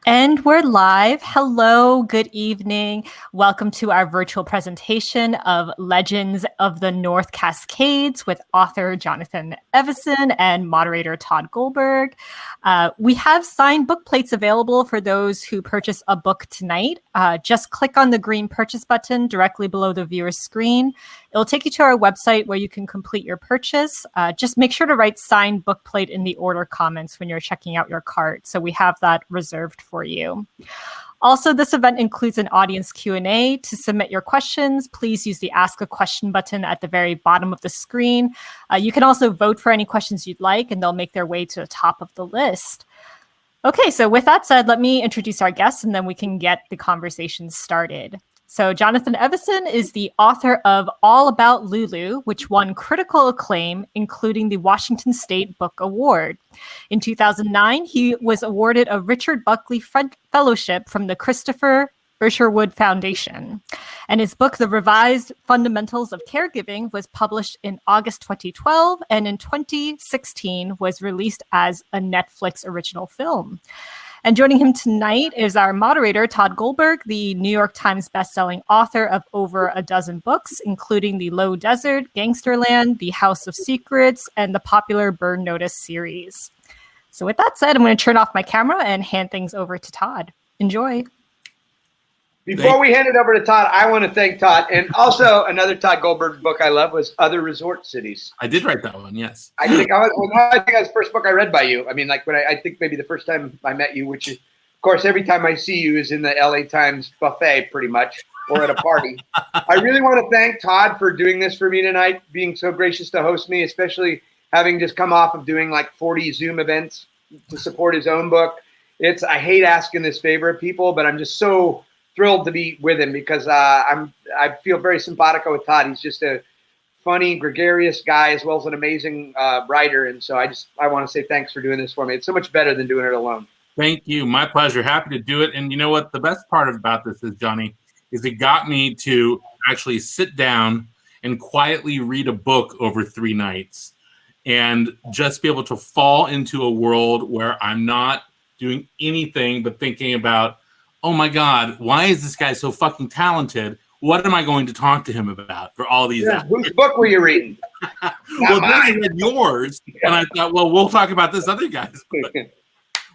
And we're live. Hello, good evening. Welcome to our virtual presentation of Legends of the North Cascades with author Jonathan Evison and moderator Todd Goldberg. We have signed book plates available for those who purchase a book tonight. Just click on the green purchase button directly below the viewer's screen. It'll take you to our website where you can complete your purchase. Just make sure to write signed book plate in the order comments when you're checking out your cart. So we have that reserved for you. Also, this event includes an audience Q&A. To submit your questions, please use the Ask a Question button at the very bottom of the screen. You can also vote for any questions you'd like, and they'll make their way to the top of the list. Okay, so with that said, let me introduce our guests, and then we can get the conversation started. So Jonathan Evison is the author of All About Lulu, which won critical acclaim, including the Washington State Book Award. In 2009, he was awarded a Richard Buckley Fellowship from the Christopher Isherwood Foundation. And his book, The Revised Fundamentals of Caregiving, was published in August 2012, and in 2016 was released as a Netflix original film. And joining him tonight is our moderator, Todd Goldberg, the New York Times bestselling author of over a dozen books, including The Low Desert, Gangsterland, The House of Secrets, and the popular Burn Notice series. So with that said, I'm going to turn off my camera and hand things over to Todd. Enjoy. Before we hand it over to Todd, I want to thank Todd. And also another Todd Goldberg book I love was Other Resort Cities. I did write that one, yes. I think that was the first book I read by you. I mean, like I think maybe the first time I met you, which is, of course, every time I see you is in the LA Times buffet pretty much, or at a party. I really want to thank Todd for doing this for me tonight, being so gracious to host me, especially having just come off of doing like 40 Zoom events to support his own book. I hate asking this favor of people, but I'm just so thrilled to be with him because I feel very simpatico with Todd. He's just a funny, gregarious guy as well as an amazing writer. And so I want to say thanks for doing this for me. It's so much better than doing it alone. Thank you. My pleasure. Happy to do it. And you know what? The best part about this is, Johnny, is it got me to actually sit down and quietly read a book over 3 nights and just be able to fall into a world where I'm not doing anything but thinking about, oh my God, why is this guy so fucking talented? What am I going to talk to him about for all these hours? Whose book were you reading? Well, then I read yours, and I thought, well, we'll talk about this other guy's book.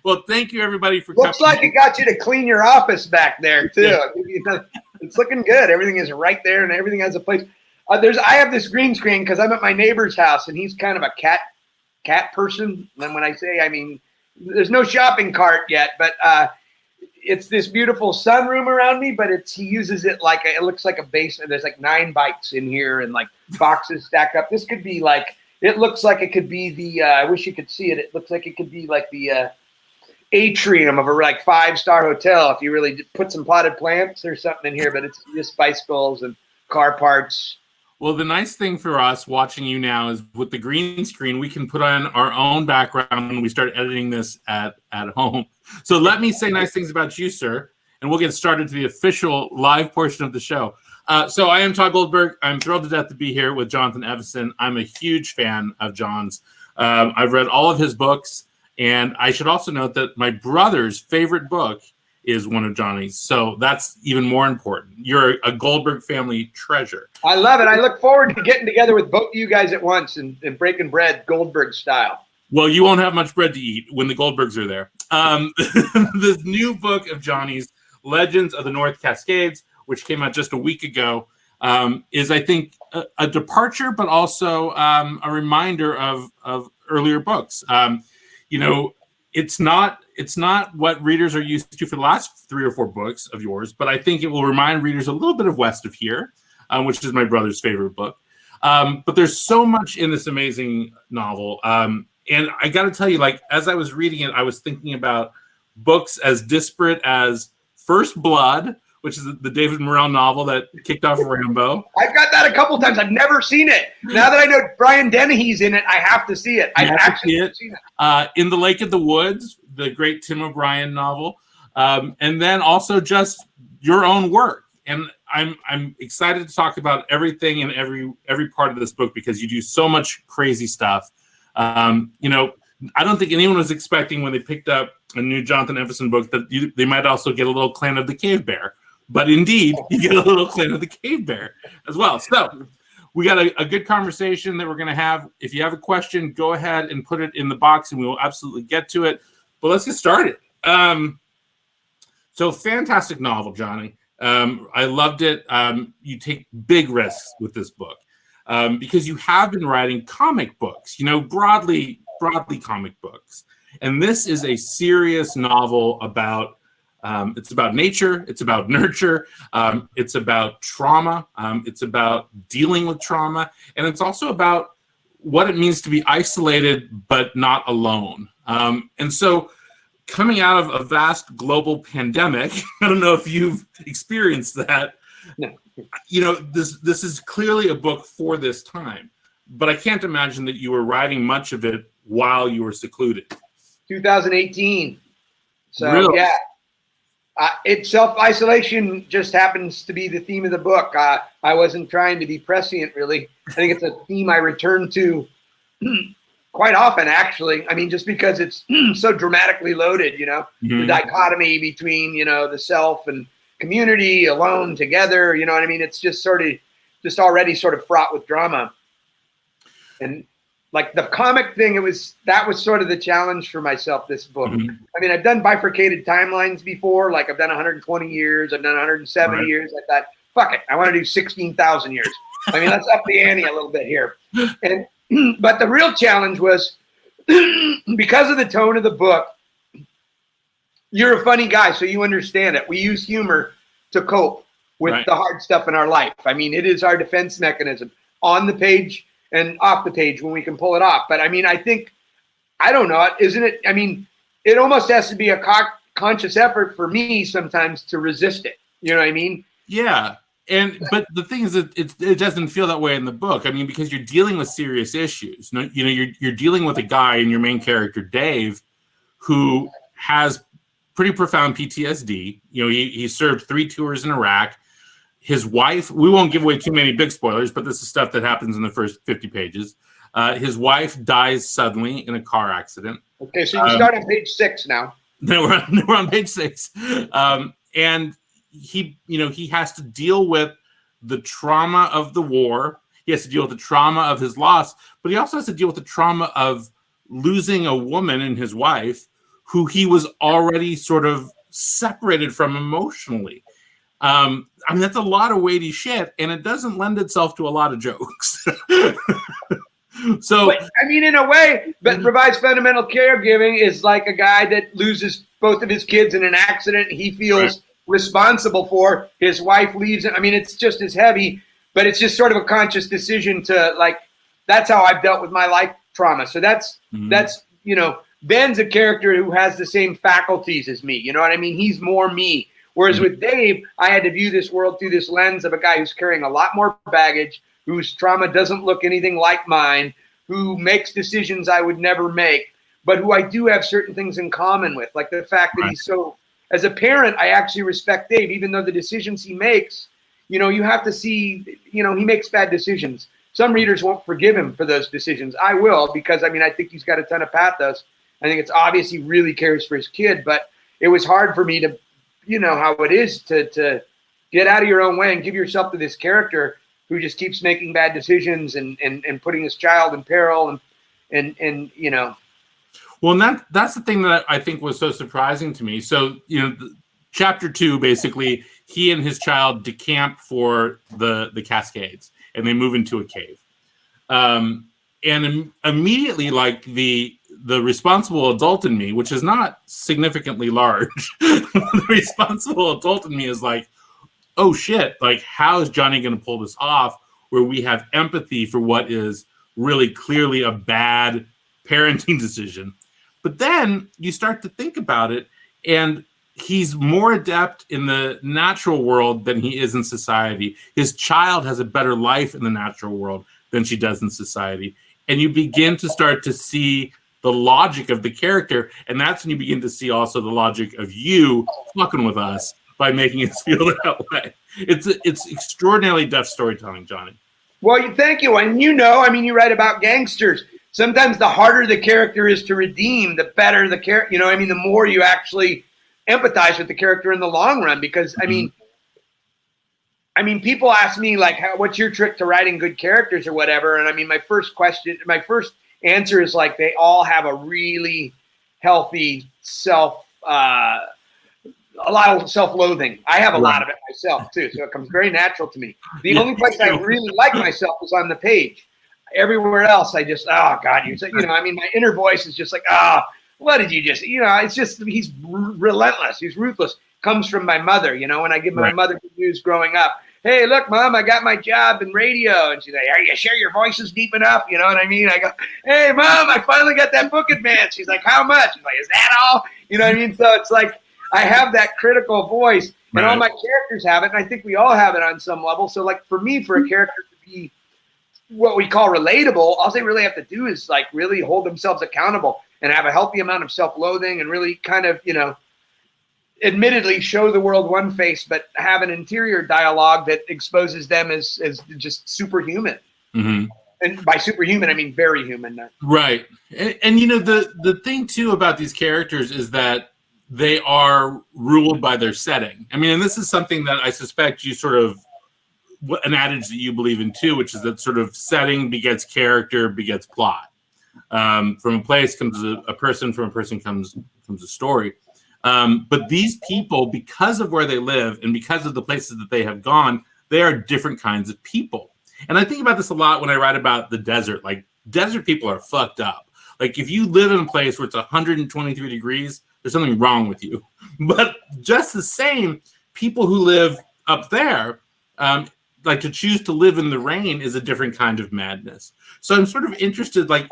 Well, thank you, everybody, for coming. Looks like it got you to clean your office back there, too. Yeah. It's looking good. Everything is right there, and everything has a place. I have this green screen because I'm at my neighbor's house, and he's kind of a cat person. And when I say, I mean, there's no shopping cart yet, but it's this beautiful sunroom around me, but he uses it like it looks like a basement. There's like 9 bikes in here and like boxes stacked up. This could be like, it looks like it could be the, I wish you could see it. It looks like it could be like the atrium of a like 5-star hotel if you really put some potted plants or something in here, but it's just bicycles and car parts. Well, the nice thing for us watching you now is with the green screen, we can put on our own background when we start editing this at home. So let me say nice things about you, sir, and we'll get started to the official live portion of the show. So I am Todd Goldberg. I'm thrilled to death to be here with Jonathan Evison. I'm a huge fan of John's. I've read all of his books, and I should also note that my brother's favorite book is one of Johnny's. So that's even more important. You're a Goldberg family treasure. I love it. I look forward to getting together with both of you guys at once and breaking bread Goldberg style. Well, you won't have much bread to eat when the Goldbergs are there. This new book of Johnny's, Legends of the North Cascades, which came out just a week ago, is, I think, a departure, but also a reminder of earlier books. You know, it's not what readers are used to for the last 3 or 4 books of yours, but I think it will remind readers a little bit of West of Here, which is my brother's favorite book. But there's so much in this amazing novel. And I got to tell you, like, as I was reading it, I was thinking about books as disparate as First Blood, which is the David Morrell novel that kicked off Rambo. I've got that a couple times. I've never seen it. Now that I know Brian Dennehy's in it, I have to see it. I've actually seen it. In the Lake of the Woods, the great Tim O'Brien novel. And then also just your own work. And I'm excited to talk about everything in every part of this book because you do so much crazy stuff. You know, I don't think anyone was expecting when they picked up a new Jonathan Evison book, that they might also get a little Clan of the Cave Bear. But indeed, you get a little Clan of the Cave Bear as well. So we got a good conversation that we're going to have. If you have a question, go ahead and put it in the box, and we will absolutely get to it. But let's get started. So fantastic novel, Johnny. I loved it. You take big risks with this book because you have been writing comic books, broadly comic books. And this is a serious novel about, it's about nature, it's about nurture, it's about trauma, it's about dealing with trauma, and it's also about what it means to be isolated but not alone. And so coming out of a vast global pandemic, I don't know if you've experienced that. No. This is clearly a book for this time, but I can't imagine that you were writing much of it while you were secluded. 2018. So really? Yeah, self-isolation just happens to be the theme of the book. I wasn't trying to be prescient, really. I think it's a theme I return to quite often, actually. I mean, just because it's so dramatically loaded, the dichotomy between, the self and community, alone, together, you know what I mean? It's just already sort of fraught with drama. And like the comic thing, that was sort of the challenge for myself, this book. Mm-hmm. I mean, I've done bifurcated timelines before, like I've done 120 years, I've done 170 years. I thought, fuck it, I want to do 16,000 years. I mean, let's up the ante a little bit here. But the real challenge was because of the tone of the book. You're a funny guy, so you understand it. We use humor to cope with the hard stuff in our life. I mean, it is our defense mechanism on the page and off the page when we can pull it off. But I mean, I don't know, isn't it? I mean, it almost has to be a conscious effort for me sometimes to resist it. You know what I mean? Yeah. But the thing is that it doesn't feel that way in the book. I mean, because you're dealing with serious issues. You're dealing with a guy in your main character, Dave, who has pretty profound PTSD. He served 3 tours in Iraq. His wife, we won't give away too many big spoilers, but this is stuff that happens in the first 50 pages. His wife dies suddenly in a car accident. Okay, so you start on page 6 now. No, we're on page 6. And he has to deal with the trauma of the war. He has to deal with the trauma of his loss, but he also has to deal with the trauma of losing a woman and his wife who he was already sort of separated from emotionally. I mean, that's a lot of weighty shit, and it doesn't lend itself to a lot of jokes. So, but, I mean, in a way, but provides fundamental caregiving is like a guy that loses both of his kids in an accident he feels responsible for. His wife leaves him. I mean, it's just as heavy, but it's just sort of a conscious decision to, like, that's how I've dealt with my life trauma. So that's Ben's a character who has the same faculties as me. You know what I mean? He's more me. Whereas with Dave, I had to view this world through this lens of a guy who's carrying a lot more baggage, whose trauma doesn't look anything like mine, who makes decisions I would never make, but who I do have certain things in common with, like the fact that he's so, as a parent, I actually respect Dave, even though the decisions he makes, you have to see, he makes bad decisions. Some readers won't forgive him for those decisions. I will, because, I mean, I think he's got a ton of pathos. I think it's obvious he really cares for his kid, but it was hard for me to, how it is to get out of your own way and give yourself to this character who just keeps making bad decisions and putting his child in peril and. Well, and that's the thing that I think was so surprising to me. So, chapter 2, basically, he and his child decamp for the Cascades, and they move into a cave. And immediately, like the responsible adult in me, which is not significantly large, the responsible adult in me is like, oh shit, like how is Johnny going to pull this off where we have empathy for what is really clearly a bad parenting decision? But then you start to think about it, and he's more adept in the natural world than he is in society. His child has a better life in the natural world than she does in society. And you begin to start to see the logic of the character, and that's when you begin to see also the logic of you fucking with us by making us feel that way. It's extraordinarily deft storytelling, Johnny. Well, thank you. And you write about gangsters. sometimes the harder the character is to redeem, the better the character, the more you actually empathize with the character in the long run. Because I mean, people ask me like, what's your trick to writing good characters or whatever? And I mean, my first answer is like, they all have a really healthy a lot of self-loathing. I have a lot of it myself too, so it comes very natural to me. The only place I really like myself is on the page. Everywhere else, I just, oh God, my inner voice is just like, what did you just, it's just, he's relentless, he's ruthless. Comes from my mother, when I give my mother good news growing up. Hey, look, Mom, I got my job in radio. And she's like, are you sure your voice is deep enough? You know what I mean? I go, hey, Mom, I finally got that book advanced. She's like, how much? She's like, is that all? You know what I mean? So it's like, I have that critical voice, and all my characters have it, and I think we all have it on some level. So, like, for me, for a character to be what we call relatable, all they really have to do is, like, really hold themselves accountable and have a healthy amount of self-loathing and really kind of, admittedly show the world one face, but have an interior dialogue that exposes them as just superhuman. Mm-hmm. And by superhuman, I mean very human. Right. And the thing, too, about these characters is that they are ruled by their setting. I mean, and this is something that I suspect you sort of, an adage that you believe in too, which is that sort of setting begets character, begets plot. From a place comes a person, from a person comes a story. But these people, because of where they live and because of the places that they have gone, they are different kinds of people. And I think about this a lot when I write about the desert. Like, desert people are fucked up. Like, if you live in a place where it's 123 degrees, there's something wrong with you. But just the same, people who live up there, like, to choose to live in the rain is a different kind of madness. So I'm sort of interested, like,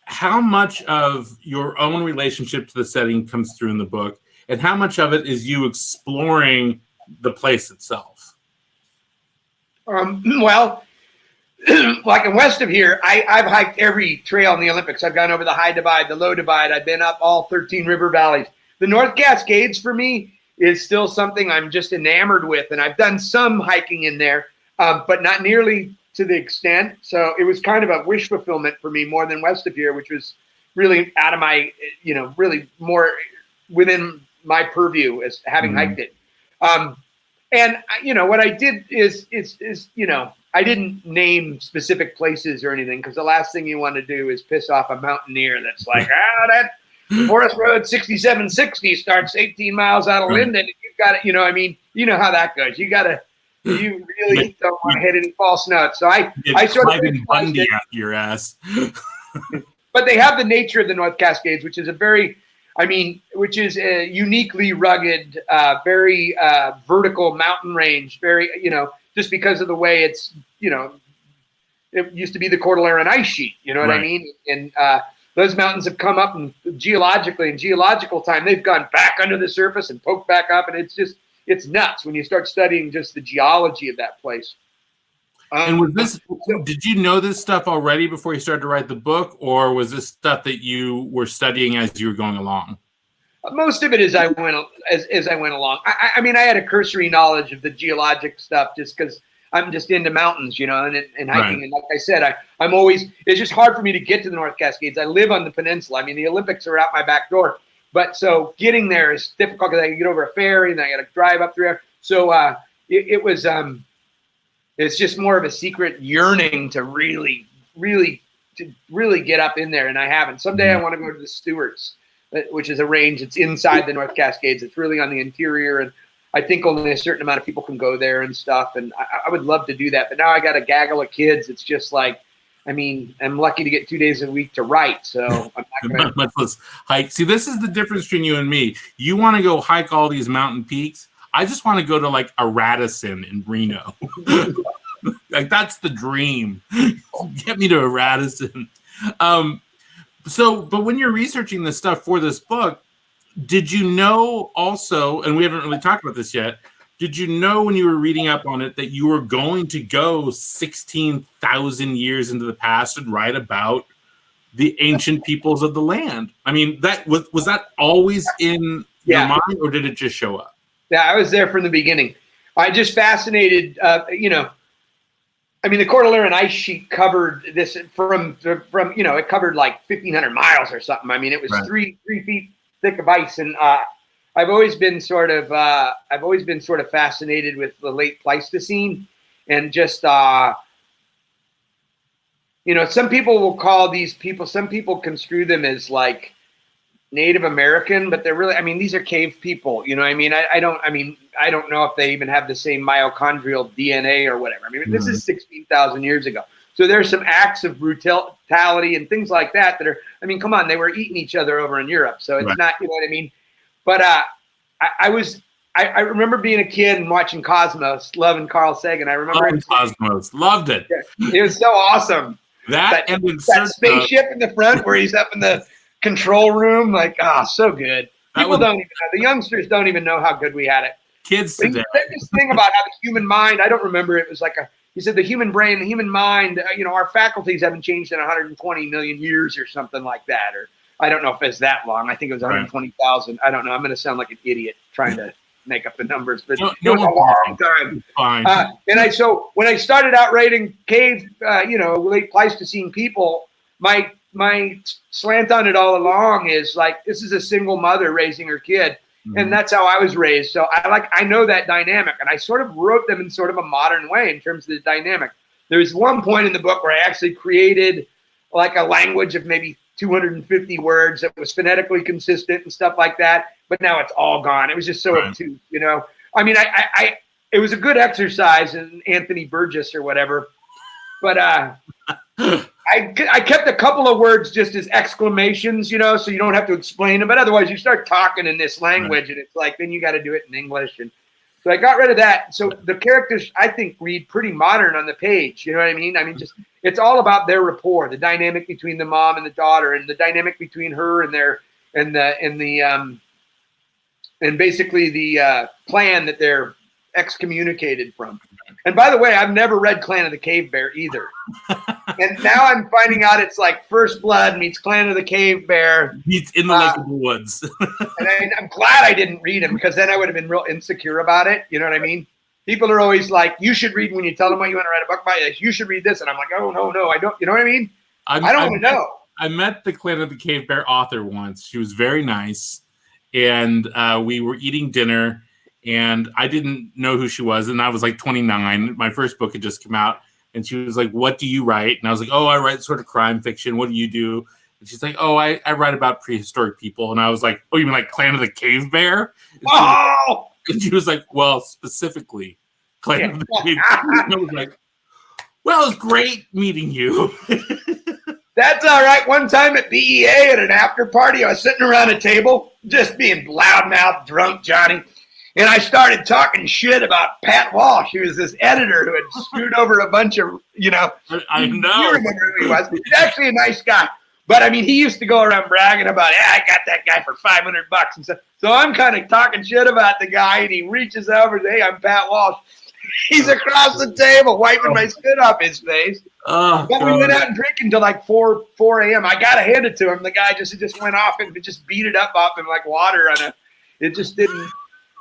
how much of your own relationship to the setting comes through in the book, and how much of it is you exploring the place itself? Well, like in west of here, I've hiked every trail in the Olympics. I've gone over the high divide, the low divide. I've been up all 13 river valleys. The North Cascades for me is still something I'm just enamored with. And I've done some hiking in there, but not nearly to the extent. So it was kind of a wish fulfillment for me more than west of here, which was really out of my, really more within my purview as having hiked it. And what I did is I didn't name specific places or anything, because the last thing you want to do is piss off a mountaineer that's like, that Forest Road 6760 starts 18 miles out of Linden. And you've got it, you know how that goes. You really don't want to hit any false notes. So I sort of Bundy after your ass. But they have the nature of the North Cascades, which is a uniquely rugged, very vertical mountain range, very, just because of the way it's, it used to be the Cordilleran ice sheet, you know what I mean? And those mountains have come up, and in geological time, they've gone back under the surface and poked back up. And it's nuts when you start studying just the geology of that place. And did you know this stuff already before you started to write the book, or was this stuff that you were studying as you were going along? Most of it as I went along. I mean, I had a cursory knowledge of the geologic stuff just because I'm just into mountains, and hiking. Right. And like I said, it's just hard for me to get to the North Cascades. I live on the peninsula. I mean, the Olympics are out my back door. But so getting there is difficult because I can get over a ferry and I got to drive up through there. So it's just more of a secret yearning to really get up in there. And I haven't. Someday I want to go to the Stewarts, which is a range. It's inside the North Cascades. It's really on the interior. And I think only a certain amount of people can go there and stuff. And I would love to do that. But now I got a gaggle of kids. It's just like, I mean, I'm lucky to get 2 days a week to write. So I'm not going to much less hike. See, this is the difference between you and me. You want to go hike all these mountain peaks. I just want to go to like a Radisson in Reno. Like, that's the dream. Get me to a Radisson. But when you're researching this stuff for this book, did you know also, and we haven't really talked about this yet, did you know when you were reading up on it that you were going to go 16,000 years into the past and write about the ancient peoples of the land? I mean, that was that always in your mind, or did it just show up? Yeah, I was there from the beginning. I just fascinated, I mean, the Cordilleran ice sheet covered this from it covered like 1,500 miles or something. I mean, it was 3 feet thick of ice, and I've always been sort of fascinated with the late Pleistocene, and just some people will call these people. Some people construe them as like Native American, but they're really, I mean, these are cave people. You know what I mean? I don't know if they even have the same mitochondrial DNA or whatever. I mean, this is 16,000 years ago. So there's some acts of brutality and things like that are, I mean, come on, they were eating each other over in Europe. So it's not, you know what I mean? But I remember being a kid and watching Cosmos, loving Carl Sagan. I remember Cosmos, loved it. It was so awesome. That spaceship in the front where he's up in the control room, like, so good. People don't even know. The youngsters don't even know how good we had it. Kids today. This thing about how the human mind, I don't remember, it was like he said the human brain, the human mind, our faculties haven't changed in 120 million years or something like that. Or I don't know if it's that long. I think it was 120,000. I don't know. I'm going to sound like an idiot trying to make up the numbers, but it was a long time. Fine. So when I started out writing cave, late Pleistocene people, my slant on it all along is like, this is a single mother raising her kid. And that's how I was raised. So I know that dynamic, and I sort of wrote them in sort of a modern way in terms of the dynamic. There's one point in the book where I actually created like a language of maybe 250 words that was phonetically consistent and stuff like that. But now it's all gone. It was just so obtuse, I mean, it was a good exercise in Anthony Burgess or whatever, but I kept a couple of words just as exclamations, so you don't have to explain them. But otherwise, you start talking in this language, and it's like, then you got to do it in English. And so I got rid of that. So the characters, I think, read pretty modern on the page. You know what I mean? I mean, just it's all about their rapport, the dynamic between the mom and the daughter, and the dynamic between her and and basically the clan that they're excommunicated from. And by the way, I've never read Clan of the Cave Bear either. And now I'm finding out it's like First Blood meets Clan of the Cave Bear. Meets In the Lake of the Woods. And I'm glad I didn't read them, because then I would have been real insecure about it. You know what I mean? People are always like, you should read, when you tell them what you want to write a book about, you should read this. And I'm like, oh, no, I don't. You know what I mean? I don't want to know. I met the Clan of the Cave Bear author once. She was very nice. And we were eating dinner. And I didn't know who she was. And I was like 29. My first book had just come out. And she was like, what do you write? And I was like, oh, I write sort of crime fiction. What do you do? And she's like, oh, I write about prehistoric people. And I was like, oh, you mean like Clan of the Cave Bear? And she was like, well, specifically Clan of the Cave Bear. And I was like, well, it's great meeting you. That's all right. One time at BEA at an after party, I was sitting around a table, just being loudmouth drunk Johnny. And I started talking shit about Pat Walsh. He was this editor who had screwed over a bunch of, I know. You remember who he was. He's actually a nice guy. But, I mean, he used to go around bragging about, I got that guy for $500 and stuff. So I'm kind of talking shit about the guy, and he reaches over and says, hey, I'm Pat Walsh. He's across the table wiping my spit off his face. But we went out and drinking until like 4 a.m. I got to hand it to him. The guy just went off and just beat it up off him like water on it just didn't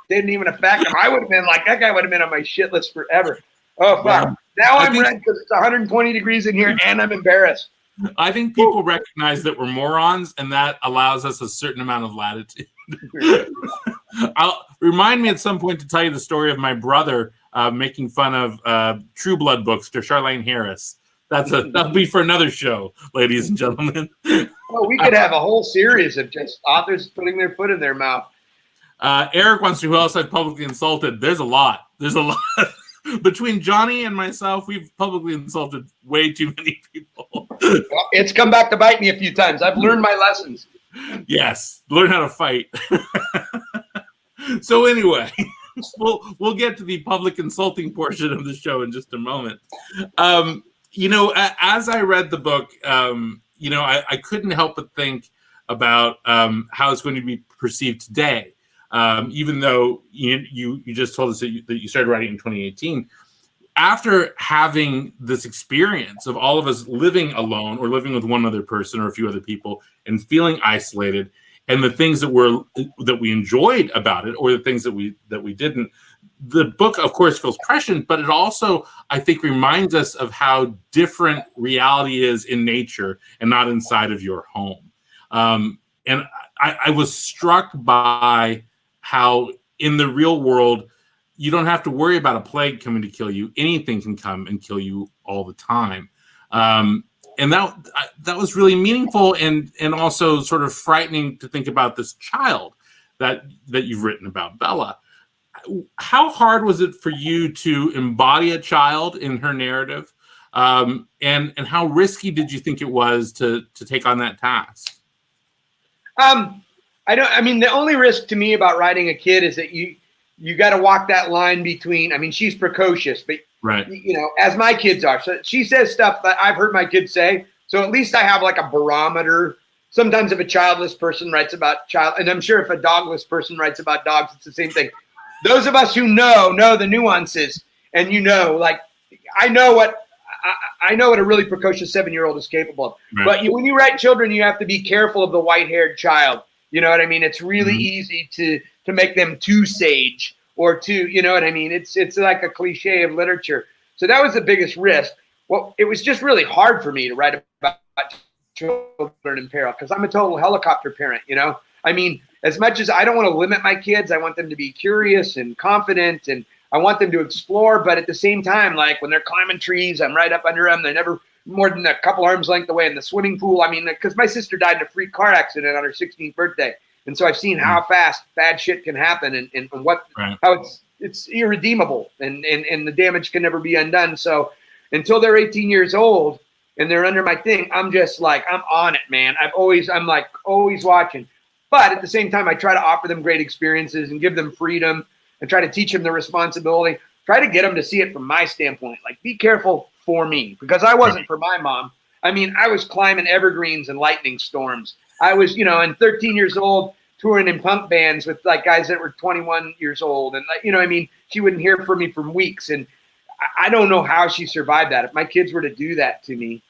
even affect him. I would have been like, that guy would have been on my shit list forever. Oh, fuck. Now I'm red because it's 120 degrees in here, and I'm embarrassed. I think people recognize that we're morons, and that allows us a certain amount of latitude. Remind me at some point to tell you the story of my brother making fun of True Blood books to Charlaine Harris. That'll be for another show, ladies and gentlemen. Well, we could have a whole series of just authors putting their foot in their mouth. Eric wants to know who else I've publicly insulted. There's a lot. Between Johnny and myself, we've publicly insulted way too many people. Well, it's come back to bite me a few times. I've learned my lessons. Yes, learn how to fight. So anyway, we'll get to the public insulting portion of the show in just a moment. As I read the book, I couldn't help but think about how it's going to be perceived today. Even though you just told us that you started writing in 2018, after having this experience of all of us living alone or living with one other person or a few other people and feeling isolated, and the things that we enjoyed about it or the things that we didn't, the book, of course, feels prescient, but it also, I think, reminds us of how different reality is in nature and not inside of your home. And I was struck by how in the real world, you don't have to worry about a plague coming to kill you. Anything can come and kill you all the time. And that was really meaningful and also sort of frightening to think about this child that you've written about, Bella. How hard was it for you to embody a child in her narrative? And how risky did you think it was to take on that task? The only risk to me about writing a kid is that you got to walk that line between, she's precocious, but right. As my kids are. So she says stuff that I've heard my kids say. So at least I have like a barometer. Sometimes if a childless person writes about and I'm sure if a dogless person writes about dogs, it's the same thing. Those of us who know the nuances, and I know what a really precocious 7-year-old is capable of. Right. But when you write children, you have to be careful of the white-haired child. You know what I mean? It's really easy to make them too sage or too, you know what I mean? It's like a cliche of literature. So that was the biggest risk. Well, it was just really hard for me to write about children in peril because I'm a total helicopter parent, as much as I don't want to limit my kids, I want them to be curious and confident, and I want them to explore. But at the same time, like when they're climbing trees, I'm right up under them. They're never more than a couple arms length away in the swimming pool. Because my sister died in a freak car accident on her 16th birthday. And so I've seen how fast bad shit can happen and how it's irredeemable and the damage can never be undone. So until they're 18 years old and they're under my thing, I'm just like, I'm on it, man. I'm always watching. But at the same time, I try to offer them great experiences and give them freedom and try to teach them the responsibility. Try to get them to see it from my standpoint. Like, be careful for me, because I wasn't for my mom. I was climbing evergreens and lightning storms. I was, and 13 years old, touring in punk bands with like guys that were 21 years old. And she wouldn't hear from me for weeks. And I don't know how she survived that. If my kids were to do that to me,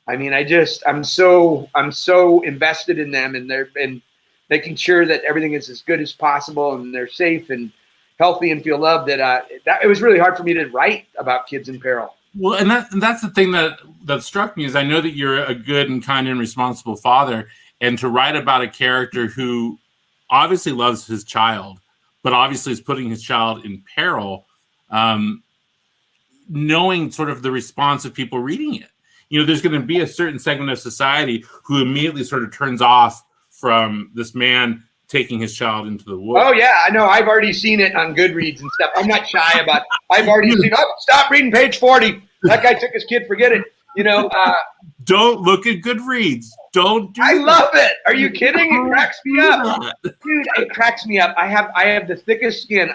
I'm so invested in them and making sure that everything is as good as possible and they're safe and healthy and feel loved, that it was really hard for me to write about kids in peril. Well, and that's the thing that struck me is I know that you're a good and kind and responsible father, and to write about a character who obviously loves his child, but obviously is putting his child in peril, knowing sort of the response of people reading it. There's going to be a certain segment of society who immediately sort of turns off from this man taking his child into the woods. Oh, yeah, I know. I've already seen it on Goodreads and stuff. I'm not shy about it. I've already seen, stop reading page 40. That guy took his kid, forget it. Don't look at Goodreads. Don't do I that. love it. Are you kidding? It cracks me up. Dude, it cracks me up. I have the thickest skin.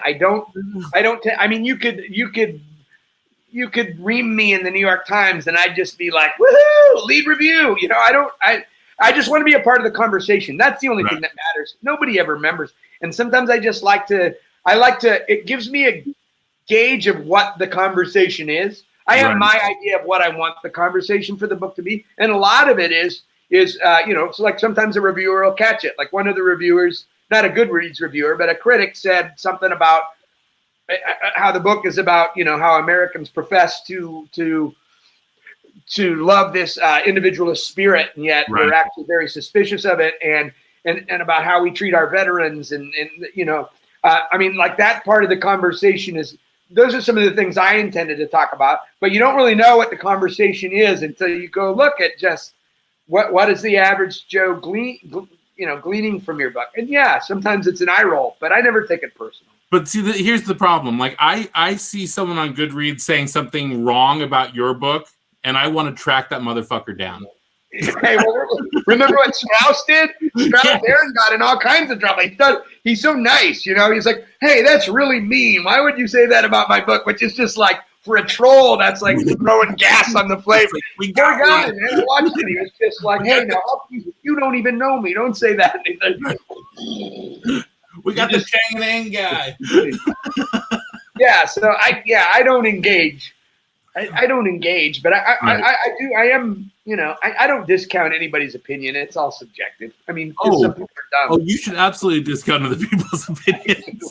You could ream me in the New York Times and I'd just be like, woohoo, lead review. I just want to be a part of the conversation. That's the only thing that matters. Nobody ever remembers. And sometimes I just it gives me a gauge of what the conversation is. I have my idea of what I want the conversation for the book to be. And a lot of it is so like sometimes a reviewer will catch it. Like one of the reviewers, not a Goodreads reviewer, but a critic said something about how the book is about, how Americans profess to love this individualist spirit, and yet we're actually very suspicious of it, and about how we treat our veterans, and like that part of the conversation those are some of the things I intended to talk about, but you don't really know what the conversation is until you go look at just what is the average Joe gleaning from your book. And yeah, sometimes it's an eye roll, but I never take it personal. But see, here's the problem. Like I see someone on Goodreads saying something wrong about your book, and I want to track that motherfucker down. Hey, remember what Strauss did? Aaron got in all kinds of trouble. He's so nice, He's like, hey, that's really mean. Why would you say that about my book? Which is just like, for a troll, that's like throwing gas on the flame. We got guy, man. I watched it. He was just like, hey, now you don't even know me. Don't say that. We got the Chang Nang guy. Yeah, so I don't engage. I don't engage, but I do. I am, I don't discount anybody's opinion. It's all subjective. Some people are dumb. Oh, you should absolutely discount other people's opinions.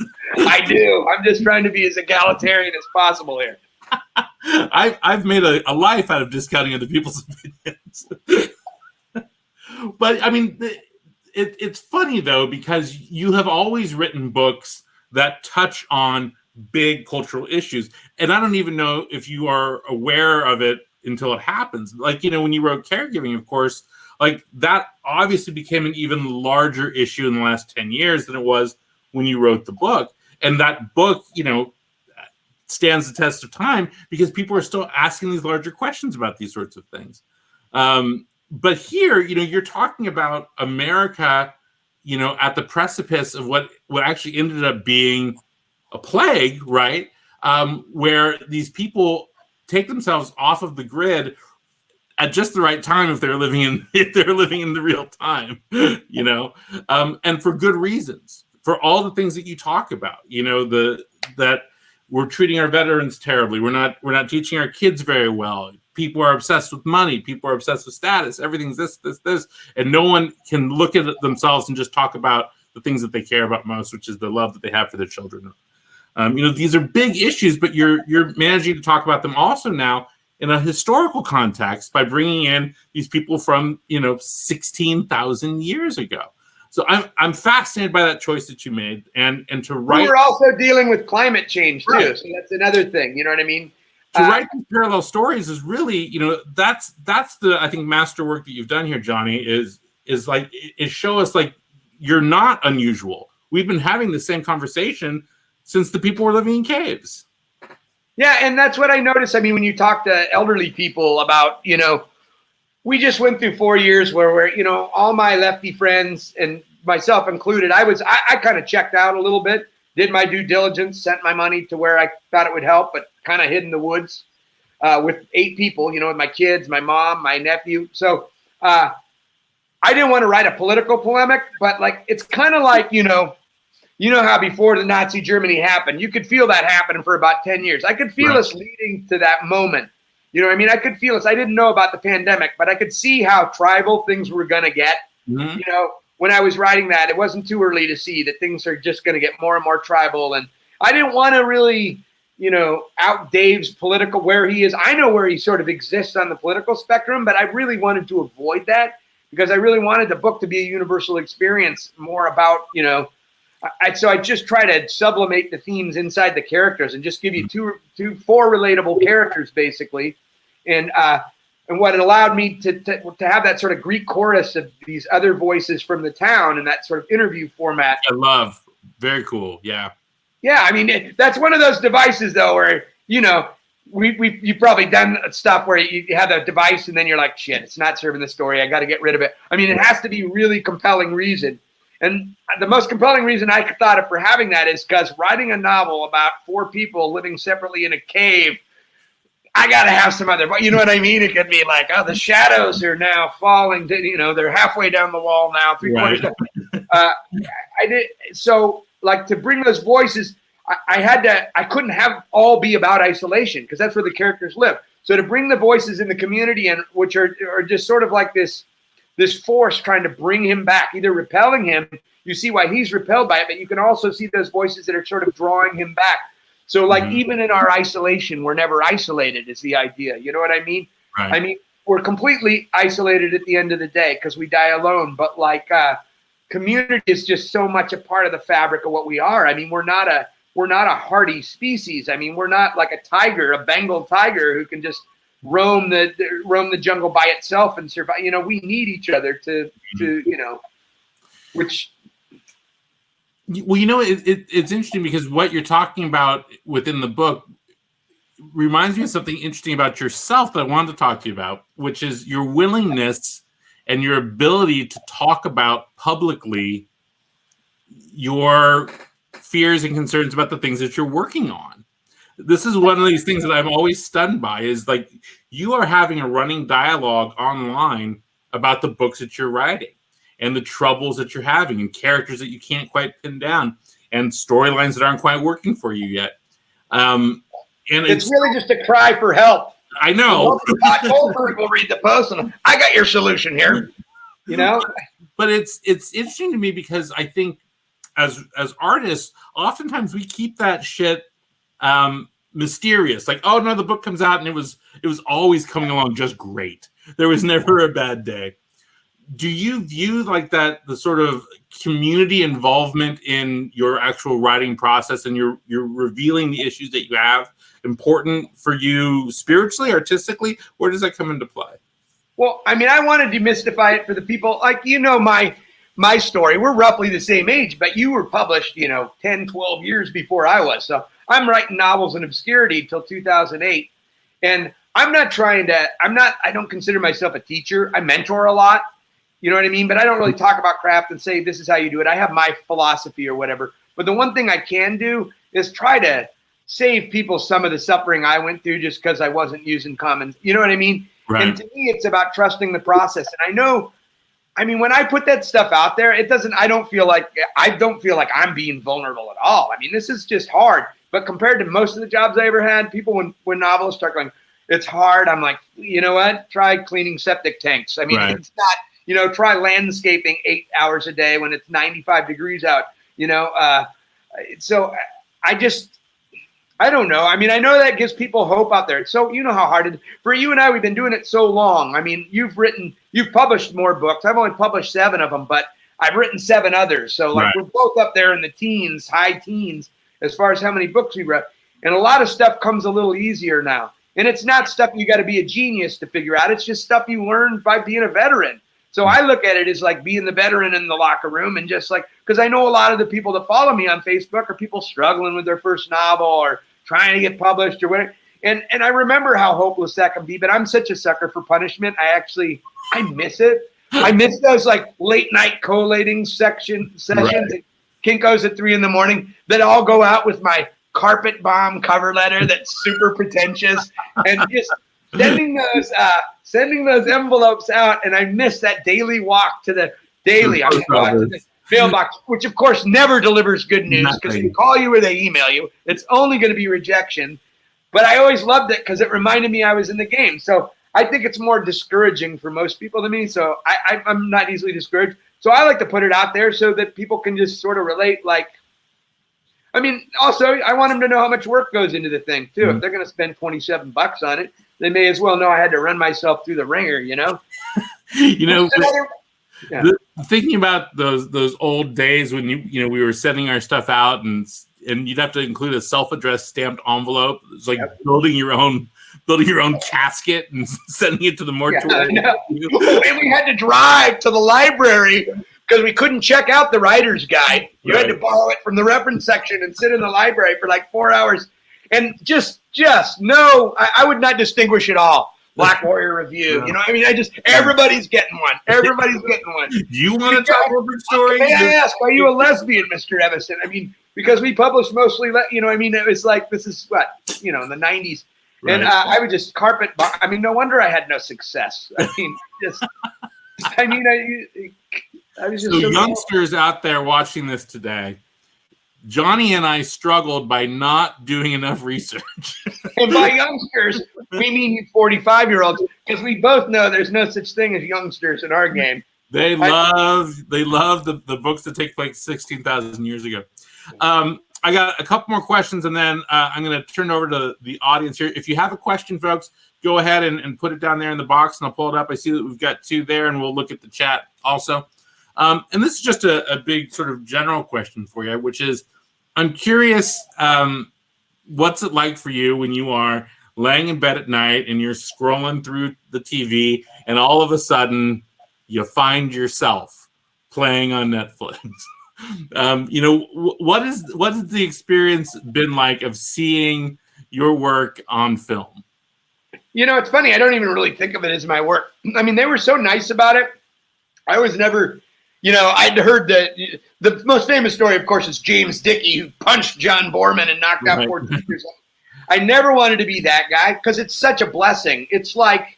I do. I'm just trying to be as egalitarian as possible here. I've made a life out of discounting other people's opinions. But I mean, it's funny though, because you have always written books that touch on big cultural issues, and I don't even know if you are aware of it until it happens. Like, when you wrote Caregiving, of course, like that obviously became an even larger issue in the last 10 years than it was when you wrote the book. And that book, stands the test of time because people are still asking these larger questions about these sorts of things. But here, you're talking about America, at the precipice of what actually ended up being a plague, right? Where these people take themselves off of the grid at just the right time if they're living in the real time, and for good reasons, for all the things that you talk about, that we're treating our veterans terribly. We're not teaching our kids very well. People are obsessed with money. People are obsessed with status. Everything's this, and no one can look at themselves and just talk about the things that they care about most, which is the love that they have for their children. These are big issues, but you're managing to talk about them also now in a historical context by bringing in these people from 16,000 years ago. So I'm fascinated by that choice that you made, and to write. We're also dealing with climate change too, right. So that's another thing. You know what I mean? To write these parallel stories is really, that's the, I think, masterwork that you've done here, Johnny. Is like it show us like you're not unusual. We've been having the same conversation since the people were living in caves. Yeah, and that's what I noticed. I mean, when you talk to elderly people about, we just went through 4 years where we're, all my lefty friends and myself included, I kind of checked out a little bit, did my due diligence, sent my money to where I thought it would help, but kind of hid in the woods with 8 people, with my kids, my mom, my nephew. So I didn't want to write a political polemic, but like, it's kind of like, how before the Nazi Germany happened, you could feel that happening for about 10 years. I could feel us leading to that moment. You know what I mean? I could feel us. I didn't know about the pandemic, but I could see how tribal things were going to get. Mm-hmm. When I was writing that, it wasn't too early to see that things are just going to get more and more tribal. And I didn't want to really, out Dave's political, where he is. I know where he sort of exists on the political spectrum, but I really wanted to avoid that because I really wanted the book to be a universal experience, more about, so I just try to sublimate the themes inside the characters and just give you four relatable characters, basically. And what it allowed me to have that sort of Greek chorus of these other voices from the town and that sort of interview format. I love. Very cool. Yeah. Yeah. I mean, that's one of those devices, though, where, you've probably done stuff where you have a device and then you're like, shit, it's not serving the story. I got to get rid of it. I mean, it has to be a really compelling reason. And the most compelling reason I thought of for having that is because writing a novel about 4 people living separately in a cave, I got to have some other, you know what I mean? It could be like, the shadows are now falling, they're halfway down the wall now, 3/4. I did. So like to bring those voices, I couldn't have all be about isolation because that's where the characters live. So to bring the voices in the community and which are just sort of like this force trying to bring him back, either repelling him, you see why he's repelled by it, but you can also see those voices that are sort of drawing him back. So like even in our isolation, we're never isolated is the idea. You know what I mean? Right. I mean, we're completely isolated at the end of the day because we die alone. But like community is just so much a part of the fabric of what we are. I mean, we're not a hardy species. I mean, we're not like a tiger, a Bengal tiger who can just roam the jungle by itself and survive. We need each other to which. Well, it's interesting because what you're talking about within the book reminds me of something interesting about yourself that I wanted to talk to you about, which is your willingness and your ability to talk about publicly your fears and concerns about the things that you're working on. This is one of these things that I'm always stunned by is like you are having a running dialogue online about the books that you're writing and the troubles that you're having and characters that you can't quite pin down and storylines that aren't quite working for you yet. And it's really just a cry for help. I know. Todd Goldberg will read the post and I got your solution here, But it's interesting to me because I think as artists, oftentimes we keep that shit mysterious. Like, oh no, the book comes out and it was always coming along just great. There was never a bad day. Do you view like that, the sort of community involvement in your actual writing process and you're revealing the issues that you have important for you spiritually, artistically? Where does that come into play? Well, I mean, I want to demystify it for the people. Like, my story, we're roughly the same age, but you were published, 10, 12 years before I was. So I'm writing novels in obscurity till 2008. And I don't consider myself a teacher. I mentor a lot. You know what I mean? But I don't really talk about craft and say, this is how you do it. I have my philosophy or whatever. But the one thing I can do is try to save people some of the suffering I went through just because I wasn't using common. You know what I mean? Right. And to me, it's about trusting the process. And when I put that stuff out there, I don't feel like I'm being vulnerable at all. I mean, this is just hard. But compared to most of the jobs I ever had, people, when novelists start going, it's hard, I'm like, you know what? Try cleaning septic tanks. I mean, right. It's not, try landscaping 8 hours a day when it's 95 degrees out, so I don't know. I mean, I know that gives people hope out there. So you know how hard it is. For you and I, we've been doing it so long. I mean, you've published more books. I've only published 7 of them, but I've written 7 others. So like, right. We're both up there in the teens, high teens, as far as how many books we read. And a lot of stuff comes a little easier now. And it's not stuff you got to be a genius to figure out. It's just stuff you learn by being a veteran. So I look at it as like being the veteran in the locker room, and just like, because I know a lot of the people that follow me on Facebook are people struggling with their first novel or trying to get published or whatever. And I remember how hopeless that can be, but I'm such a sucker for punishment. I miss it. I miss those like late night collating sessions right. at Kinko's at 3 a.m. that all go out with my carpet bomb cover letter that's super pretentious, and just sending those envelopes out. And I miss that daily walk to the daily. I'm going to the mailbox, which of course never delivers good news, because they call you or they email you. It's only going to be rejection. But I always loved it because it reminded me I was in the game. So I think it's more discouraging for most people than me. So I'm not easily discouraged. So I like to put it out there so that people can just sort of relate. Like, I mean, also I want them to know how much work goes into the thing too. Mm-hmm. If they're going to spend $27 on it, they may as well know I had to run myself through the ringer, Yeah. Thinking about those old days when we were sending our stuff out and you'd have to include a self-addressed stamped envelope. It's like building your own casket and sending it to the mortuary. Yeah, and we had to drive to the library because we couldn't check out the writer's guide. You had to borrow it from the reference section and sit in the library for like 4 hours. And just no, I would not distinguish at all. Black Warrior Review, everybody's getting one. Everybody's getting one. You want to tell Goldberg stories? May I ask, are you a lesbian, Mr. Evison? I mean, because we published mostly, it was like, this is what, in the 90s. Right. And I would just carpet, no wonder I had no success. I was just. So youngsters out there watching this today, Johnny and I struggled by not doing enough research. And by youngsters, we mean 45-year-olds, because we both know there's no such thing as youngsters in our game. They love the books that take place 16,000 years ago. I got a couple more questions, and then I'm going to turn over to the audience here. If you have a question, folks, go ahead and put it down there in the box, and I'll pull it up. I see that we've got 2 there, and we'll look at the chat also. And this is just a big sort of general question for you, which is, I'm curious, what's it like for you when you are laying in bed at night and you're scrolling through the TV and all of a sudden you find yourself playing on Netflix? What is the experience been like of seeing your work on film? It's funny. I don't even really think of it as my work. I mean, they were so nice about it. I was never... I'd heard the most famous story, of course, is James Dickey, who punched John Borman and knocked out 4 teachers. I never wanted to be that guy because it's such a blessing. It's like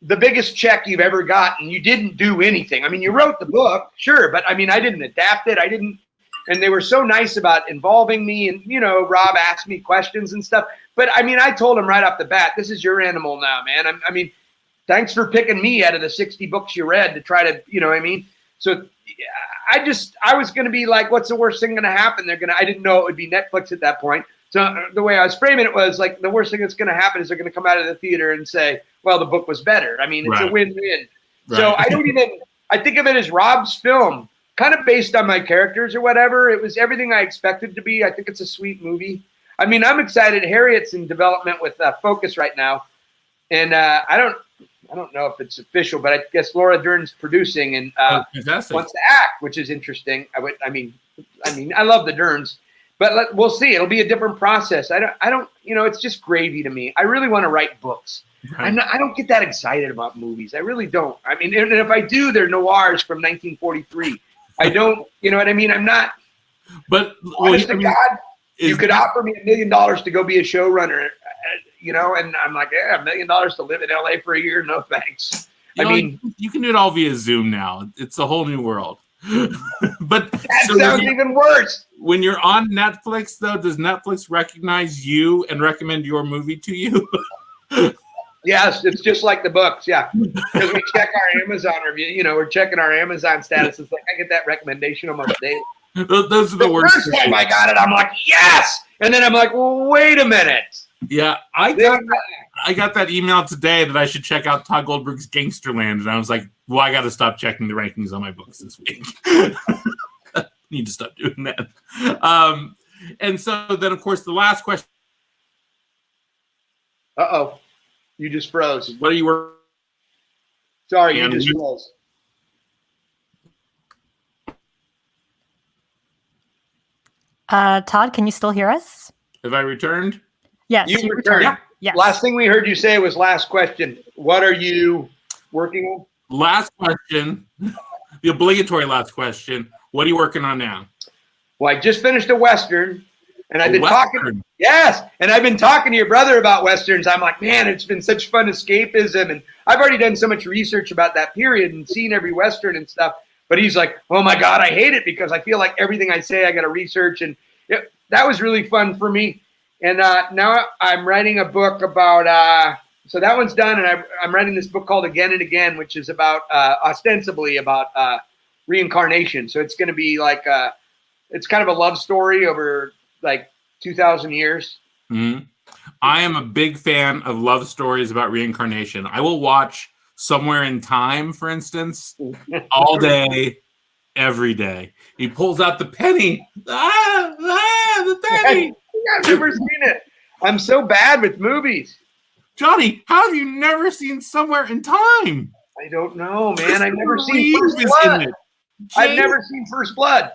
the biggest check you've ever gotten. You didn't do anything. I mean, you wrote the book, sure, but I didn't adapt it. And they were so nice about involving me. And, Rob asked me questions and stuff. But I told him right off the bat, this is your animal now, man. Thanks for picking me out of the 60 books you read to try to, So I was going to be like, what's the worst thing going to happen? I didn't know it would be Netflix at that point. So the way I was framing it was like, the worst thing that's going to happen is they're going to come out of the theater and say, well, the book was better. I mean, it's a win-win. Right. So I think of it as Rob's film, kind of based on my characters or whatever. It was everything I expected it to be. I think it's a sweet movie. I mean, I'm excited. Harriet's in development with Focus right now. And I don't know if it's official, but I guess Laura Dern's producing and wants to act, which is interesting. I mean, I love the Derns. But we'll see. It'll be a different process. I don't. It's just gravy to me. I really want to write books. Right. I don't get that excited about movies. I really don't. I mean, and if I do, they're noirs from 1943. I don't. You know what I mean? I'm not. But honest to God, you could offer me $1 million to go be a showrunner. And I'm like, yeah, $1 million to live in LA for a year? No thanks. I mean, you can do it all via Zoom now. It's a whole new world. But that sounds even worse. When you're on Netflix, though, does Netflix recognize you and recommend your movie to you? Yes, it's just like the books. Yeah, because we check our Amazon review. We're checking our Amazon status. It's like I get that recommendation almost daily. Those are the worst. First time I got it, I'm like, yes, and then I'm like, well, wait a minute. Yeah, I got that email today that I should check out Todd Goldberg's Gangsterland, and I was like, well, I got to stop checking the rankings on my books this week. Need to stop doing that. And so then, of course, the last question. Uh-oh. You just froze. What are you working? Sorry, you just froze. Todd, can you still hear us? Have I returned? Yes. You returned. Yeah. Yes. Last thing we heard you say was last question. What are you working on? Last question. The obligatory last question. What are you working on now? Well, I just finished a Western, and I've been talking. Yes, and I've been talking to your brother about Westerns. I'm like, man, it's been such fun escapism, and I've already done so much research about that period and seen every Western and stuff. But he's like, oh my God, I hate it because I feel like everything I say I got to research, and that was really fun for me. And now I'm writing a book about. So that one's done, and I'm writing this book called Again and Again, which is about ostensibly about reincarnation. So it's going to be like it's kind of a love story over like 2,000 years. Mm-hmm. I am a big fan of love stories about reincarnation. I will watch Somewhere in Time, for instance, all day, every day. He pulls out the penny. The penny. I've never seen it. I'm so bad with movies. Johnny, how have you never seen Somewhere in Time? I don't know, man. I've never seen First Blood. I've never seen First Blood.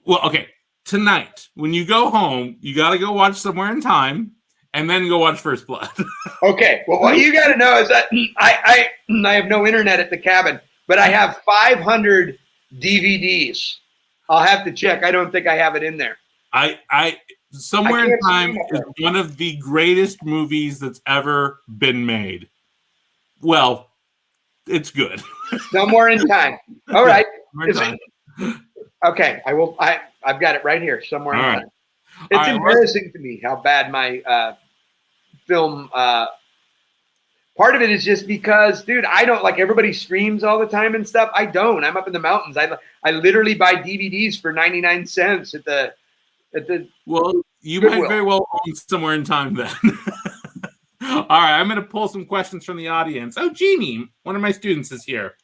Well, okay. Tonight, when you go home, you got to go watch Somewhere in Time and then go watch First Blood. Okay. Well, what you got to know is that I have no internet at the cabin, but I have 500 DVDs. I'll have to check. I don't think I have it in there. Somewhere in Time is one of the greatest movies that's ever been made. Well, it's good. Somewhere in Time. All right. Okay, I will. I've got it right here. Somewhere in Time. It's embarrassing to me how bad my film. Part of it is just because, dude, I don't like everybody streams all the time and stuff. I don't. I'm up in the mountains. I literally buy DVDs for 99 cents at the. Well, you might very well own Somewhere in Time then. All right, I'm going to pull some questions from the audience. Oh, Jeannie, one of my students is here.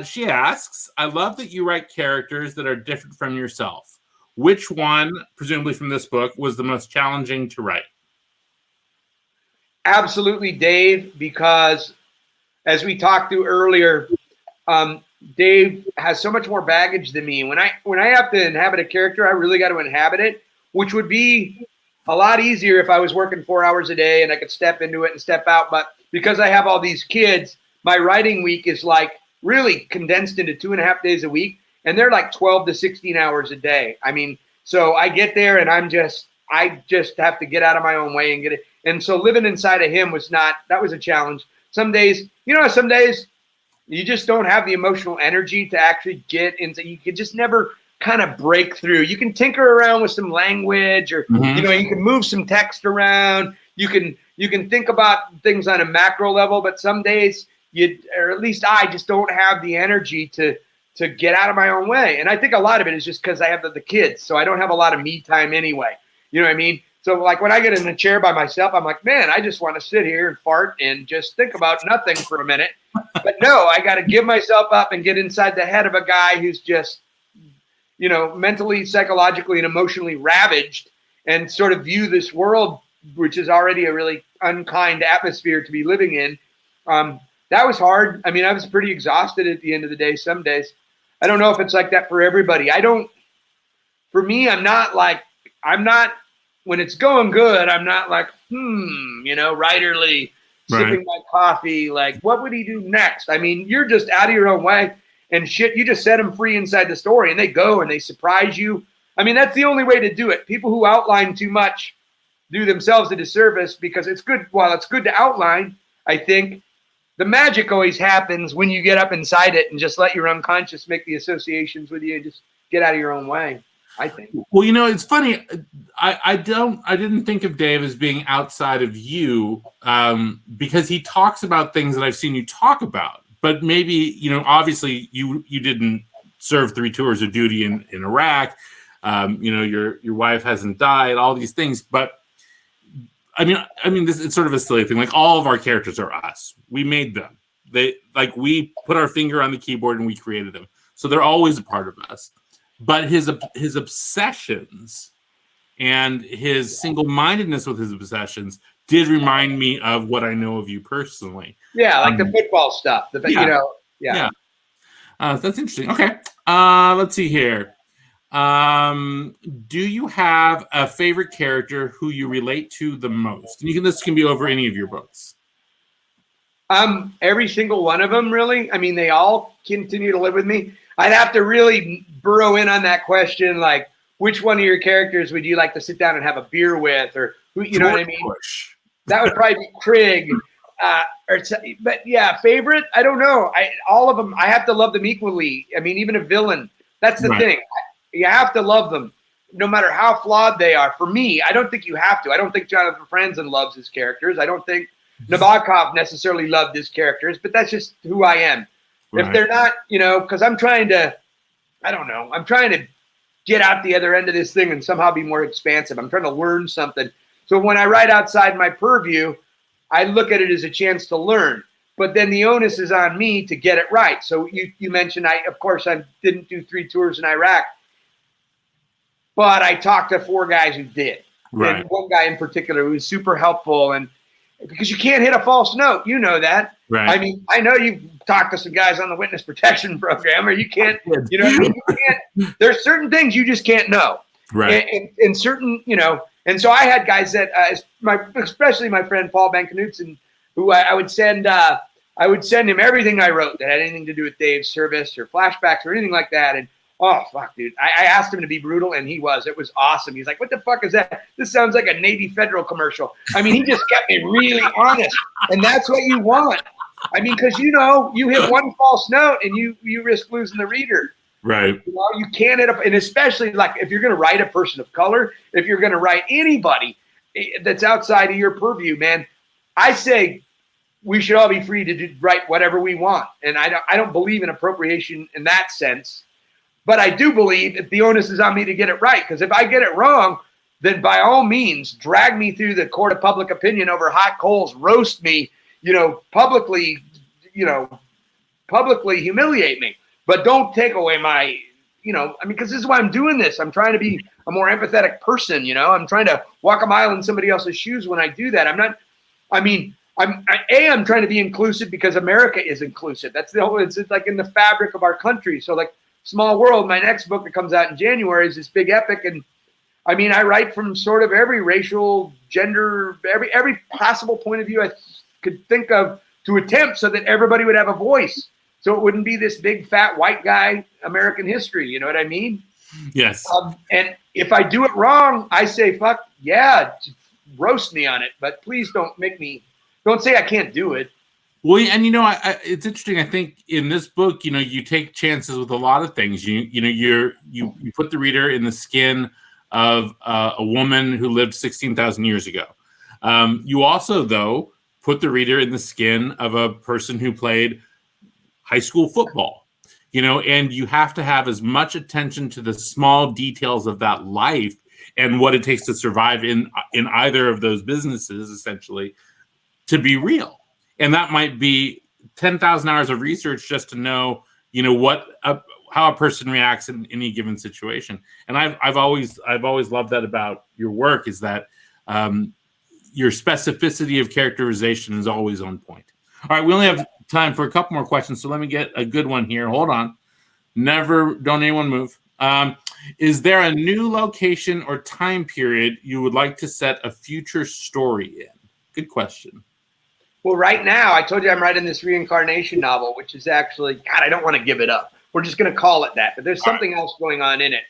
She asks, I love that you write characters that are different from yourself. Which one, presumably from this book, was the most challenging to write? Absolutely Dave, because as we talked to earlier, Dave has so much more baggage than me. When I have to inhabit a character, I really got to inhabit it, which would be a lot easier if I was working 4 hours a day and I could step into it and step out. But because I have all these kids, my writing week is like really condensed into 2.5 days a week, and they're like 12 to 16 hours a day. I mean, so I get there and I just have to get out of my own way and get it. And so living inside of him that was a challenge. Some days you just don't have the emotional energy to actually get into. You can just never kind of break through. You can tinker around with some language, or you can move some text around. You can think about things on a macro level, but some days or at least I just don't have the energy to get out of my own way. And I think a lot of it is just because I have the kids, so I don't have a lot of me time anyway. You know what I mean? So like when I get in a chair by myself, I'm like, man, I just want to sit here and fart and just think about nothing for a minute. But no, I got to give myself up and get inside the head of a guy who's just, you know, mentally, psychologically, and emotionally ravaged, and sort of view this world, which is already a really unkind atmosphere to be living in. That was hard. I mean, I was pretty exhausted at the end of the day some days. I don't know if it's like that for everybody. For me, I'm not, when it's going good, I'm not like, you know, writerly, sipping my coffee, like, what would he do next? I mean, you're just out of your own way and shit. You just set them free inside the story, and they go and they surprise you. I mean, that's the only way to do it. People who outline too much do themselves a disservice, because it's good. While it's good to outline, I think the magic always happens when you get up inside it and just let your unconscious make the associations with you and just get out of your own way, I think. Well, you know, it's funny. I didn't think of Dave as being outside of you, because he talks about things that I've seen you talk about. But maybe, you know, obviously you didn't serve 3 tours of duty in Iraq. You know, your wife hasn't died. All these things, but I mean, this, it's sort of a silly thing. Like, all of our characters are us. We made them. We put our finger on the keyboard and we created them. So they're always a part of us. But his obsessions and his single-mindedness with his obsessions did remind me of what I know of you personally. Yeah, like the football stuff. You know, yeah. That's interesting. Okay. Let's see here. Do you have a favorite character who you relate to the most? And this can be over any of your books. Every single one of them, really. I mean, they all continue to live with me. I'd have to really burrow in on that question, like, which one of your characters would you like to sit down and have a beer with, or who, you know what I mean? That would probably be Craig. But yeah, favorite, I don't know. All of them, I have to love them equally. I mean, even a villain. That's the thing. You have to love them, no matter how flawed they are. For me, I don't think you have to. I don't think Jonathan Franzen loves his characters. I don't think Nabokov necessarily loved his characters, but that's just who I am. If they're not, you know, because I'm trying to get out the other end of this thing and somehow be more expansive. I'm trying to learn something. So when I write outside my purview, I look at it as a chance to learn. But then the onus is on me to get it right. So you mentioned, I didn't do 3 tours in Iraq, but I talked to 4 guys who did. Right. And one guy in particular who was super helpful, and because you can't hit a false note, you know that. Right. I mean, I know you've talked to some guys on the witness protection program, or you can't, you know, you can't, there's certain things you just can't know. Right. And certain, you know, and so I had guys that, especially my friend Paul Van-Knudsen, who I would send him everything I wrote that had anything to do with Dave's service or flashbacks or anything like that. And oh, fuck, dude. I asked him to be brutal, and he was. It was awesome. He's like, what the fuck is that? This sounds like a Navy Federal commercial. I mean, he just kept me really honest, and that's what you want. I mean, because, you know, you hit one false note, and you risk losing the reader. Right. You know, you can't hit and especially, like, if you're going to write a person of color, if you're going to write anybody that's outside of your purview, man, I say we should all be free to write whatever we want. And I don't believe in appropriation in that sense. But I do believe that the onus is on me to get it right. Because if I get it wrong, then by all means, drag me through the court of public opinion over hot coals, roast me, you know, publicly humiliate me. But don't take away my, you know, I mean, because this is why I'm doing this. I'm trying to be a more empathetic person, you know. I'm trying to walk a mile in somebody else's shoes when I do that. I'm trying to be inclusive because America is inclusive. That's the whole, it's like in the fabric of our country. So, like, Small World, my next book that comes out in January, is this big epic. And I mean, I write from sort of every racial, gender, every possible point of view I could think of to attempt so that everybody would have a voice. So it wouldn't be this big, fat, white guy American history. You know what I mean? Yes. And if I do it wrong, I say, fuck, yeah, roast me on it. But please don't say I can't do it. Well, and you know, it's interesting. I think in this book, you know, you take chances with a lot of things. You put the reader in the skin of a woman who lived 16,000 years ago. You also, though, put the reader in the skin of a person who played high school football, and you have to have as much attention to the small details of that life and what it takes to survive in either of those businesses, essentially, to be real. And that might be 10,000 hours of research just to know, how a person reacts in any given situation. And I've always loved that about your work, is that your specificity of characterization is always on point. All right, we only have time for a couple more questions, so let me get a good one here. Hold on. Don't anyone move. Is there a new location or time period you would like to set a future story in? Good question. Well, right now, I told you I'm writing this reincarnation novel, which is actually, God, I don't want to give it up. We're just going to call it that. But there's something else going on in it.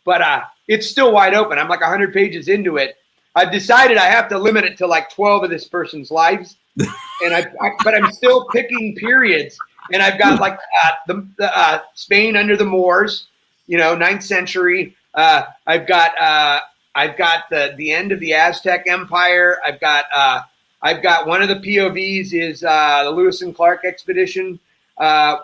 But it's still wide open. I'm like 100 pages into it. I've decided I have to limit it to like 12 of this person's lives. But I'm still picking periods. And I've got like the Spain under the Moors, 9th century. I've got the end of the Aztec Empire. I've got one of the POVs is the Lewis and Clark expedition. But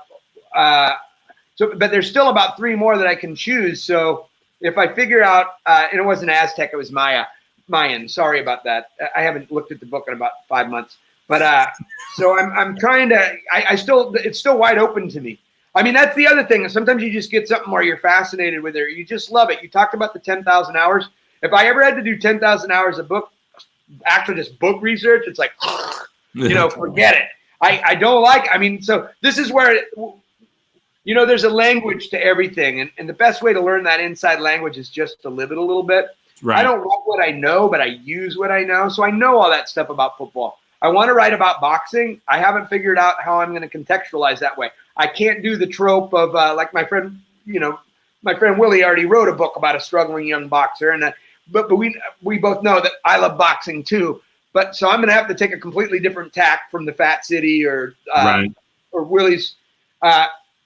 there's still about 3 more that I can choose. So if I figure out, and it wasn't Aztec, it was Mayan. Sorry about that. I haven't looked at the book in about 5 months. But so I'm trying to. It's still wide open to me. I mean, that's the other thing. Sometimes you just get something where you're fascinated with it. You just love it. You talked about the 10,000 hours. If I ever had to do 10,000 hours of book, actually just book research, it's like, forget it. I don't like. I mean, so this is where there's a language to everything, and the best way to learn that inside language is just to live it a little bit. Right. I don't like what I know, but I use what I know. So I know all that stuff about football. I want to write about boxing. I haven't figured out how I'm going to contextualize that way. I can't do the trope of like my friend Willie already wrote a book about a struggling young boxer, and but we both know that I love boxing too. But so I'm going to have to take a completely different tack from the Fat City or Willie's.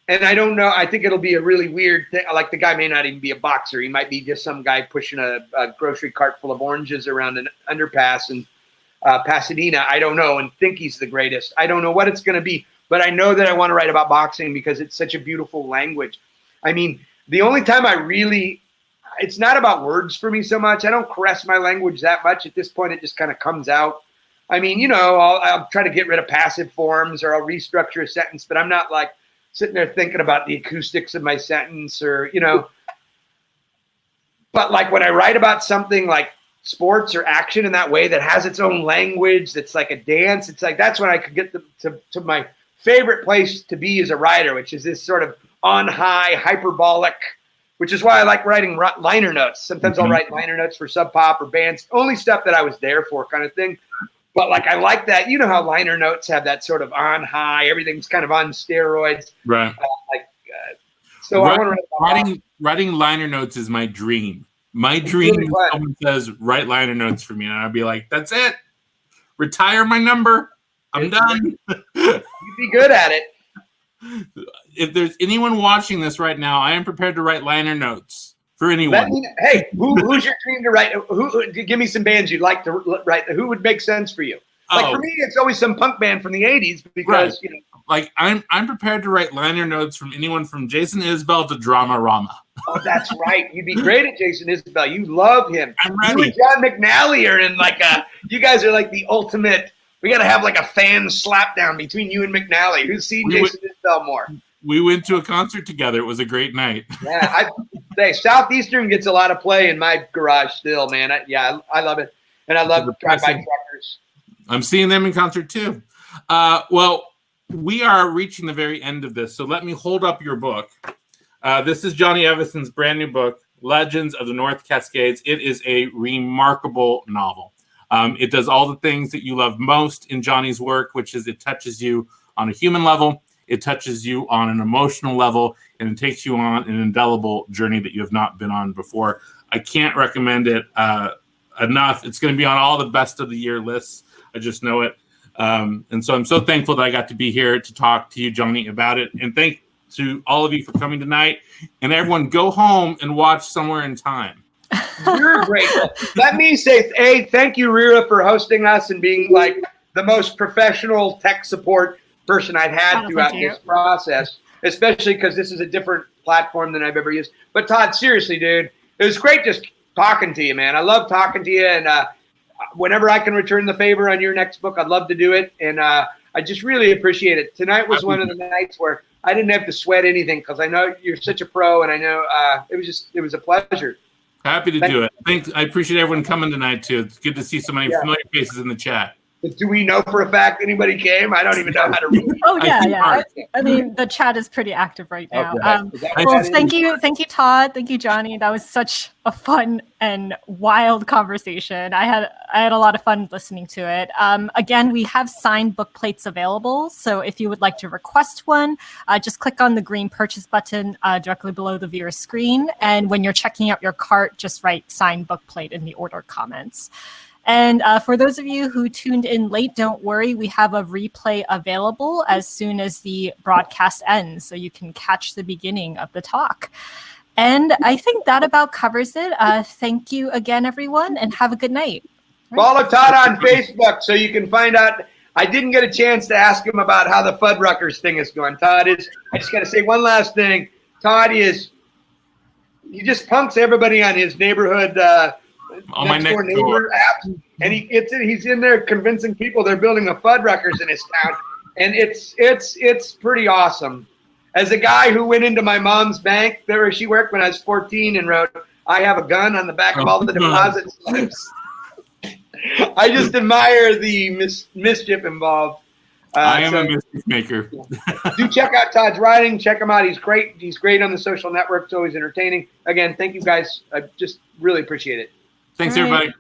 And I don't know. I think it'll be a really weird thing. Like the guy may not even be a boxer. He might be just some guy pushing a grocery cart full of oranges around an underpass in Pasadena. I don't know, and think he's the greatest. I don't know what it's going to be, but I know that I want to write about boxing because it's such a beautiful language. I mean, the only time it's not about words for me so much. I don't caress my language that much. At this point, it just kind of comes out. I mean, I'll try to get rid of passive forms or I'll restructure a sentence, but I'm not like sitting there thinking about the acoustics of my sentence or, but like when I write about something like sports or action in that way that has its own language, that's like a dance, it's like, that's when I could get to my favorite place to be as a writer, which is this sort of on high, hyperbolic, which is why I like writing liner notes. Sometimes I'll write liner notes for Sub Pop or bands, only stuff that I was there for kind of thing. But like, I like that, how liner notes have that sort of on high, everything's kind of on steroids. Right. So I want to writing liner notes is my dream. My dream is someone says, write liner notes for me. And I'd be like, that's it. Retire my number. I'm done. You'd be good at it. If there's anyone watching this right now, I am prepared to write liner notes. For anyone. Hey, who's your dream to write? Give me some bands you'd like to write. Who would make sense for you? Like for me, it's always some punk band from the '80s because Like I'm prepared to write liner notes from anyone from Jason Isbell to Drama Rama. Oh, that's right. You'd be great at Jason Isbell. You love him. I'm ready. You and John McNally are in like you guys are like the ultimate. We got to have like a fan slap down between you and McNally. Who's seen Jason Isbell more? We went to a concert together. It was a great night. Yeah, Southeastern gets a lot of play in my garage still, man. I love it. And I love drive-by truckers. I'm seeing them in concert too. Well, we are reaching the very end of this, so let me hold up your book. This is Johnny Evison's brand new book, Legends of the North Cascades. It is a remarkable novel. It does all the things that you love most in Johnny's work, which is it touches you on a human level. It touches you on an emotional level, and it takes you on an indelible journey that you have not been on before. I can't recommend it enough. It's going to be on all the best of the year lists. I just know it. And so I'm so thankful that I got to be here to talk to you, Johnny, about it. And thank to all of you for coming tonight. And everyone, go home and watch Somewhere in Time. You're great. Let me say, thank you, Rira, for hosting us and being like the most professional tech support person I've had throughout this process, especially because this is a different platform than I've ever used. But Todd, seriously, dude, it was great just talking to you, man. I love talking to you, and whenever I can return the favor on your next book, I'd love to do it. And I just really appreciate it. Tonight was one of the nights where I didn't have to sweat anything because I know you're such a pro, and I know it was a pleasure. Happy to do it. Thanks. I appreciate everyone coming tonight too. It's good to see so many familiar faces in the chat. Do we know for a fact anybody came? I don't even know how to read. Oh yeah. I mean, the chat is pretty active right now. Okay. Well, thank you, Todd. Thank you, Johnny. That was such a fun and wild conversation. I had a lot of fun listening to it. Again, we have signed book plates available, so if you would like to request one, just click on the green purchase button directly below the viewer screen, and when you're checking out your cart, just write "signed book plate" in the order comments. And for those of you who tuned in late, don't worry. We have a replay available as soon as the broadcast ends, so you can catch the beginning of the talk. And I think that about covers it. Thank you again, everyone, and have a good night. Follow Todd on Facebook so you can find out. I didn't get a chance to ask him about how the Fuddruckers thing is going. Todd is, I just got to say one last thing. Todd he just punks everybody on his neighborhood on my next door apps, and he's in there convincing people they're building a Fuddruckers in his town, and it's pretty awesome. As a guy who went into my mom's bank where she worked when I was 14 and wrote, "I have a gun" on the back of all the deposit slips, I just admire the mischief involved. I am a mischief maker. Do check out Todd's writing. Check him out. He's great. He's great on the social networks. Always entertaining. Again, thank you guys. I just really appreciate it. Thanks, everybody.